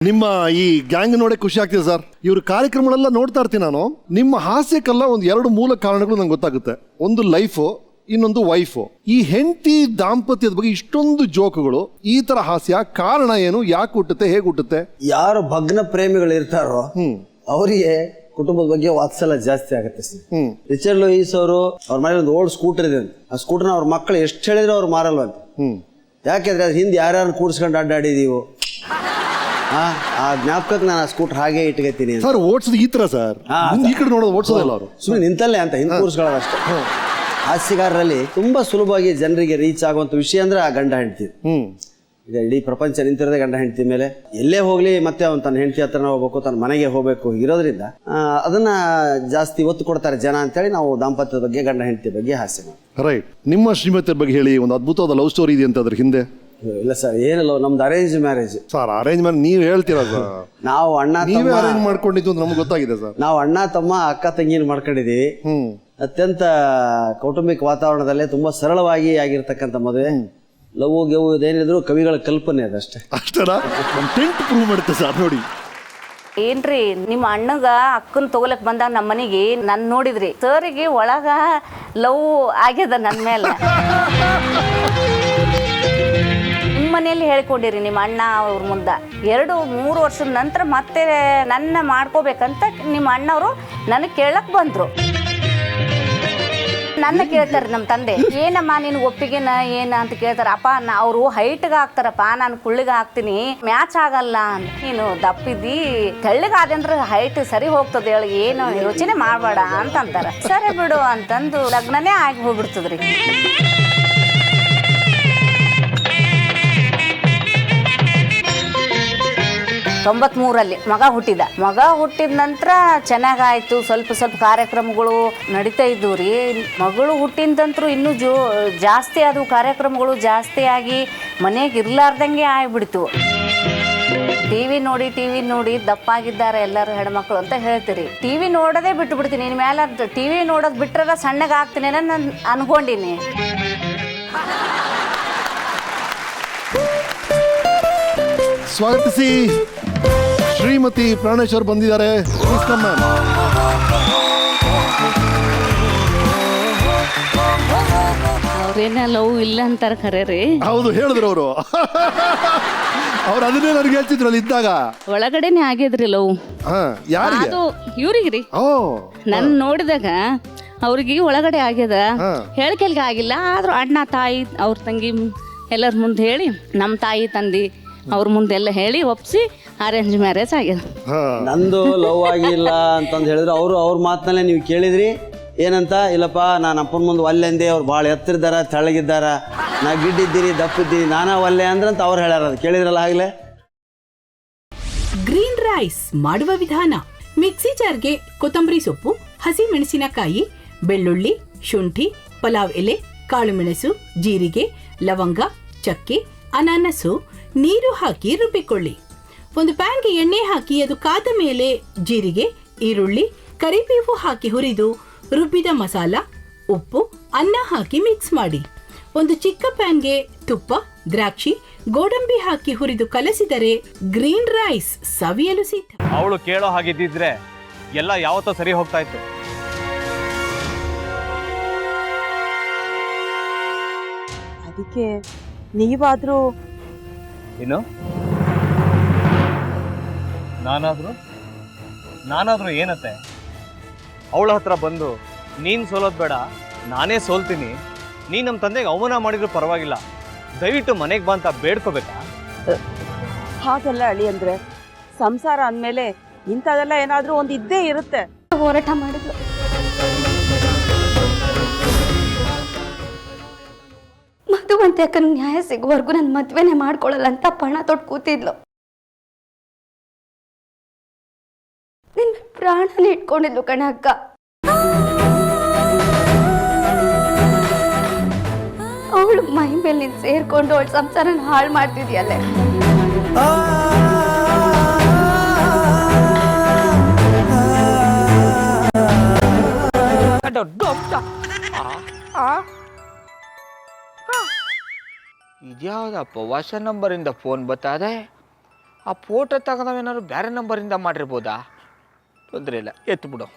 ನಿಮ್ಮ ಈ ಗ್ಯಾಂಗ್ ನೋಡೇ ಖುಷಿ ಆಗ್ತಿದೆ ಸರ್. ಇವ್ರ ಕಾರ್ಯಕ್ರಮಗಳೆಲ್ಲ ನೋಡ್ತಾ ಇರ್ತೀನಿ ನಾನು. ನಿಮ್ಮ ಹಾಸ್ಯಕ್ಕೆಲ್ಲ ಒಂದು 2 ಮೂಲ ಕಾರಣಗಳು ನಂಗೆ ಗೊತ್ತಾಗುತ್ತೆ. ಒಂದು ಲೈಫು, ಇನ್ನೊಂದು ವೈಫು. ಈ ಹೆಂಡತಿ ದಾಂಪತ್ಯದ ಬಗ್ಗೆ ಇಷ್ಟೊಂದು ಜೋಕುಗಳು, ಈ ತರ ಹಾಸ್ಯ ಕಾರಣ ಏನು? ಯಾಕೆ ಹುಟ್ಟುತ್ತೆ, ಹೇಗೆ ಹುಟ್ಟುತ್ತೆ? ಯಾರು ಭಗ್ನ ಪ್ರೇಮಿಗಳು ಇರ್ತಾರೋ ಅವರಿಗೆ ಕುಟುಂಬದ ಬಗ್ಗೆ ವಾತ್ಸಲ್ಯ ಜಾಸ್ತಿ ಆಗುತ್ತೆ ಸರ್. ರಿಚರ್ಡ್ ಲೂಯಿಸ್ ಅವರು ಅವ್ರ ಮನೇಲಿ ಒಂದು ಓಲ್ಡ್ ಸ್ಕೂಟರ್ ಇದೆ ಅಂತ. ಆ ಸ್ಕೂಟರ್ನ ಅವ್ರ ಮಕ್ಕಳು ಎಷ್ಟು ಹೇಳಿದ್ರು ಅವ್ರು ಮಾರಲ್ವಂತ. ಯಾಕೆಂದ್ರೆ ಅದ್ರ ಹಿಂದೆ ಯಾರ್ಯಾರು ಕೂಡಿಸ್ಕೊಂಡು ಅಡ್ಡಾಡಿದೀವು, ಆ ಜ್ಞಾಪಕಕ್ಕೆ ನಾನು ಆ ಸ್ಕೂಟರ್ ಹಾಗೆ ಇಟ್ಕೊತೀನಿ ಸರ್. ಓಡಿಸೋದು ಈ ತರ ಸರ್, ಈ ಕಡೆ ನೋಡೋದು ಓಡಿಸೋದಿಲ್ಲ ಅವರು, ಸುಮ್ಮನೆ ನಿಂತಲ್ಲೇ ಅಂತ ಹಿಂದೆ ಕೂರಿಸ್ಕೊಳ್ಳೋದು ಅಷ್ಟೇ. ಹಾಸ್ಯಗಾರರಲ್ಲಿ ತುಂಬಾ ಸುಲಭವಾಗಿ ಜನರಿಗೆ ರೀಚ್ ಆಗುವಂತ ವಿಷಯ ಅಂದ್ರೆ ಆ ಗಂಡ ಹೆಂಡತಿ. ಈಗ ಇಡೀ ಪ್ರಪಂಚ ನಿಂತಿರೋದೇ ಗಂಡ ಹೆಂಡತಿ ಮೇಲೆ. ಎಲ್ಲೇ ಹೋಗ್ಲಿ ಮತ್ತೆ ಅವ್ನು ತನ್ನ ಹೆಂಡತಿ ಹತ್ರನೇ ಹೋಗ್ಬೇಕು, ತನ್ನ ಮನೆಗೆ ಹೋಗ್ಬೇಕು ಇರೋದ್ರಿಂದ ಅದನ್ನ ಜಾಸ್ತಿ ಒತ್ತು ಕೊಡ್ತಾರೆ ಜನ ಅಂತೇಳಿ ನಾವು ದಾಂಪತ್ಯದ ಬಗ್ಗೆ, ಗಂಡ ಹೆಂಡತಿ ಬಗ್ಗೆ ಹಾಸ್ಯ. ರೈಟ್. ನಿಮ್ಮ ಶ್ರೀಮತಿಯ ಬಗ್ಗೆ ಹೇಳಿ. ಒಂದು ಅದ್ಭುತವಾದ ಲವ್ ಸ್ಟೋರಿ ಇದೆ ಅಂತ ಅದ್ರ ಹಿಂದೆ. ಇಲ್ಲ ಸರ್, ಏನಿಲ್ಲ, ನಮ್ದು arrange marriage sir. Arrange marriage ನೀವ್ ಹೇಳ್ತೀರಾ ಸರ್? ನಾವು ನೀವೇ ಅರೇಂಜ್ ಮಾಡ್ಕೊಂಡಿದ್ದು ಅಂತ ನಮ್ಗೆ ಗೊತ್ತಾಗಿದೆ ಸರ್. ನಾವು ಅಣ್ಣ ತಮ್ಮ ಅಕ್ಕ ತಂಗಿನ ಮಾಡ್ಕೊಂಡಿದೀವಿ. ಅತ್ಯಂತ ಕೌಟುಂಬಿಕ ವಾತಾವರಣದಲ್ಲೇ ತುಂಬಾ ಸರಳವಾಗಿ ಆಗಿರ್ತಕ್ಕಂಥ ಮದುವೆ. ಲವ್ ಗೆವು ಇದೇನಿದ್ರು ಕವಿಗಳ ಕಲ್ಪನೆ ಅದಷ್ಟೇ. ಅಷ್ಟೇನಾ? ಟೆಂಟ್ ಪ್ರೂವ್ ಮಾಡುತ್ತೆ ಸರ್. ನೋಡಿ ಏನ್ರಿ, ನಿಮ್ಮ ಅಣ್ಣಗ ಅಕ್ಕನ ತಗೊಲಕ್ ಬಂದಾಗ ನಮ್ಮ ಮನೆಗೆ ನನ್ ನೋಡಿದ್ರಿ, ಸರಿಗೆ ಒಳಗ ಲವ್ ಆಗ್ಯದ ನನ್ನ ಮೇಲೆ. ನಿಮ್ಮ ಮನೆಯಲ್ಲಿ ಹೇಳ್ಕೊಂಡಿರಿ ನಿಮ್ಮ ಅಣ್ಣ ಅವ್ರ ಮುಂದೆ. 2-3 ವರ್ಷದ ನಂತರ ಮತ್ತೆ ನನ್ನ ಮಾಡ್ಕೋಬೇಕಂತ ನಿಮ್ಮ ಅಣ್ಣವರು ನನಗೆ ಕೇಳಕ್ ಬಂದ್ರು. ನನ್ನ ಕೇಳ್ತಾರೆ ನಮ್ಮ ತಂದೆ, ಏನಮ್ಮ ನಿನ್ಗೆ ಒಪ್ಪಿಗೆನ ಏನ ಅಂತ ಕೇಳ್ತಾರ. ಅಪ್ಪ ಅವರು ಹೈಟ್ಗೆ ಹಾಕ್ತಾರಪ್ಪ, ನಾನು ಕುಳ್ಳಿಗೆ ಹಾಕ್ತೀನಿ, ಮ್ಯಾಚ್ ಆಗಲ್ಲ. ನೀನು ದಪ್ಪಿದ್ದಿ, ತೆಳ್ಳಗಾದೆ ಅಂದ್ರೆ ಹೈಟ್ ಸರಿ ಹೋಗ್ತದೆ, ಹೇಳಿ ಏನು ಯೋಚನೆ ಮಾಡಬೇಡ ಅಂತ ಅಂತಾರ. ಸರಿ ಬಿಡು ಅಂತಂದು ಲಗ್ನನೇ ಆಗಿ ಹೋಗ್ಬಿಡ್ತದ್ರಿ. 93ರಲ್ಲಿ ಮಗ ಹುಟ್ಟಿದ ನಂತರ ಚೆನ್ನಾಗಾಯ್ತು. ಸ್ವಲ್ಪ ಕಾರ್ಯಕ್ರಮಗಳು ನಡೀತಾ ಇದ್ವು ರೀ. ಮಗಳು ಹುಟ್ಟಿದಂತರೂ ಇನ್ನೂ ಜಾಸ್ತಿ ಅದು ಕಾರ್ಯಕ್ರಮಗಳು ಜಾಸ್ತಿ ಆಗಿ ಮನೆಗೆ ಇರ್ಲಾರ್ದಂಗೆ ಆಗ್ಬಿಡ್ತು. ಟಿವಿ ನೋಡಿ ದಪ್ಪಾಗಿದ್ದಾರೆ ಎಲ್ಲರೂ ಹೆಣ್ಮಕ್ಳು ಅಂತ ಹೇಳ್ತೀರಿ. ಟಿವಿ ನೋಡೋದೇ ಬಿಟ್ಟು ಬಿಡ್ತೀನಿ. ಇನ್ ಮೇಲೆ ಟಿವಿ ನೋಡೋದು ಬಿಟ್ರೆ ಸಣ್ಣಗೆ ಆಗ್ತೀನಿ ನಾನು ಅನ್ಕೊಂಡಿನಿ. ಸ್ವಾಗತಿಸಿ ಶ್ರೀಮತಿ ಪ್ರಾಣೇಶ್ವರ್ ಬಂದಿದ್ದಾರೆ. ಅವ್ರೇನ ಲವ್ ಇಲ್ಲ ಅಂತಾರ ಖರೆ ರೀ. ಹೌದು, ಹೇಳಿದ್ರು ಅವರು. ಅವ್ರು ಅದನ್ನೇ ನನಗೆ ಹೇಳ್ತಿದ್ರು ಅಲ್ಲಿ ಇದ್ದಾಗ. ಒಳಗಡೆನೆ ಆಗ್ಯದ್ರಿ ಲವ್. ಅದು ಇವ್ರಿಗ್ರಿ. ನನ್ ನೋಡಿದಾಗ ಅವ್ರಿಗೆ ಒಳಗಡೆ ಆಗ್ಯದ. ಹೇಳ್ಕೆಲ್ಗೆ ಆಗಿಲ್ಲ, ಆದ್ರೂ ಅಣ್ಣ ತಾಯಿ ಅವ್ರ ತಂಗಿ ಎಲ್ಲರ ಮುಂದೆ ಹೇಳಿ, ನಮ್ಮ ತಾಯಿ ತಂದಿ ಅವ್ರ ಮುಂದೆಲ್ಲ ಹೇಳಿ ಒಪ್ಸಿ ಅರೇಂಜ್ ಮ್ಯಾರೇಜ್ ಆಗ್ಯದ. ನಂದು ಲವ್ ಆಗಿಲ್ಲ ಅಂತಂದು ಹೇಳಿದ್ರು. ಅವ್ರ ಮಾತನಲ್ಲೇ ನೀವು ಕೇಳಿದ್ರಿ ಏನಂತ? ಇಲ್ಲಪ್ಪ, ನಾನು ಅಪ್ಪನ ಮುಂದೆ ಒಲ್ಲೆಂದೆ, ಅವ್ರು ಭಾಳ ಎತ್ತರಿದ್ದಾರ, ತೆಳಗಿದ್ದಾರ, ನಾ ಗಿಡ್ಡಿದ್ದೀನಿ, ದಪ್ಪಿದ್ದೀನಿ, ನಾನಾ ಒಲ್ಲೆ ಅಂದ್ರಂತ ಅವ್ರು ಹೇಳ್ಯಾರ. ಅದು ಕೇಳಿದ್ರಲ್ಲ ಆಗಲೇ. ಗ್ರೀನ್ ರೈಸ್ ಮಾಡುವ ವಿಧಾನ: ಮಿಕ್ಸಿ ಜಾರ್ಗೆ ಕೊತ್ತಂಬರಿ ಸೊಪ್ಪು, ಹಸಿ ಮೆಣಸಿನಕಾಯಿ, ಬೆಳ್ಳುಳ್ಳಿ, ಶುಂಠಿ, ಪಲಾವ್ ಎಲೆ, ಕಾಳುಮೆಣಸು, ಜೀರಿಗೆ, ಲವಂಗ, ಚಕ್ಕೆ, ಅನಾನಸು, ನೀರು ಹಾಕಿ ರುಬ್ಬಿಕೊಳ್ಳಿ. ಒಂದು ಪ್ಯಾನ್ಗೆ ಎಣ್ಣೆ ಹಾಕಿ ಅದು ಕಾದ ಮೇಲೆ ಜೀರಿಗೆ, ಈರುಳ್ಳಿ, ಕರಿಬೇವು ಹಾಕಿ ಹುರಿದು ರುಬ್ಬಿದ ಮಸಾಲ, ಉಪ್ಪು, ಅನ್ನ ಹಾಕಿ ಮಿಕ್ಸ್ ಮಾಡಿ. ಒಂದು ಚಿಕ್ಕ ಪ್ಯಾನ್ಗೆ ತುಪ್ಪ, ದ್ರಾಕ್ಷಿ, ಗೋಡಂಬಿ ಹಾಕಿ ಹುರಿದು ಕಲಸಿದರೆ ಗ್ರೀನ್ ರೈಸ್ ಸವಿಯಲು ಸಿದ್ಧ. ಅವಳು ಕೇಳೋ ಹಾಗಿದ್ದಿದ್ರೆ ಎಲ್ಲ ಯಾವತ್ತೋ ಸರಿ ಹೋಗ್ತಾ ಇತ್ತು. ಅದಕ್ಕೆ ನೀವಾದ್ರೂ ಏನು? ನಾನಾದ್ರೂ ಏನತ್ತೆ? ಅವಳ ಹತ್ರ ಬಂದು ನೀನು ಸೋಲೋದು ಬೇಡ, ನಾನೇ ಸೋಲ್ತೀನಿ, ನೀನು ನಮ್ಮ ತಂದೆಗೆ ಅವಮಾನ ಮಾಡಿದ್ರು ಪರವಾಗಿಲ್ಲ, ದಯವಿಟ್ಟು ಮನೆಗೆ ಬಾ ಅಂತ ಬೇಡ್ಕೋಬೇಕಾ? ಹಾಗೆಲ್ಲ ಅಳಿ ಅಂದ್ರೆ ಸಂಸಾರ ಅಂದಮೇಲೆ ಇಂಥದೆಲ್ಲ ಏನಾದ್ರೂ ಒಂದು ಇದ್ದೇ ಇರುತ್ತೆ. ಹೋರಾಟ ಮಾಡಿದ್ಲು. ಮಧುವಂತೆ ಅಕ್ಕನ ನ್ಯಾಯ ಸಿಗುವವರೆಗೂ ನನ್ನ ಮದ್ವೆನೆ ಮಾಡ್ಕೊಳ್ಳಲ್ಲ ಅಂತ ಪಣ ತೊಟ್ಟು ಕೂತಿದ್ಲು. ನಿನ್ನ ಪ್ರಾಣನ ಇಟ್ಕೊಂಡಿದ್ಲು ಕಣ ಅಕ್ಕ. ಅವಳು ಮೈ ಮೇಲೆ ನೀನು ಸೇರ್ಕೊಂಡು ಅವಳ ಸಂಸಾರನ ಹಾಳು ಮಾಡ್ತಿದ್ಯಲ್ಲೇ. ಇದ್ಯಾವುದಪ್ಪ ಹೊಸ ನಂಬರಿಂದ ಫೋನ್ ಬರ್ತಾದೆ? ಆ ಫೋಟೋ ತಗೊಂಡವೇನಾದ್ರು ಬೇರೆ ನಂಬರಿಂದ ಮಾಡಿರ್ಬೋದಾ? ತೊಂದರೆ ಇಲ್ಲ, ಎತ್ತು ಬಿಡು.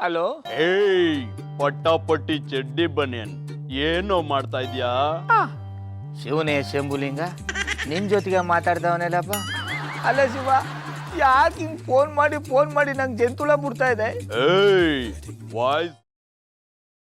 ಹಲೋ, ಏಯ್ ಪಟ್ಟಾಪಟ್ಟಿ ಚಡ್ಡಿ ಬನಿಯನ್ ಏನೋ ಮಾಡ್ತಾ ಇದ್ಯಾ? ಶಿವನೇ ಶಂಭುಲಿಂಗ, ನಿನ್ನ ಜೊತೆಗೆ ಮಾತಾಡ್ದವನೆಲ್ಲಪ್ಪ. ಅಲ್ಲ ಶಿವ, ಯಾಕೆ ಹಿಂಗೆ ಫೋನ್ ಮಾಡಿ ನಂಗೆ ಜಂತುಳ ಬಿಡ್ತಾ ಇದೆ? ಏಯ್ ವಾಯ್ಸ್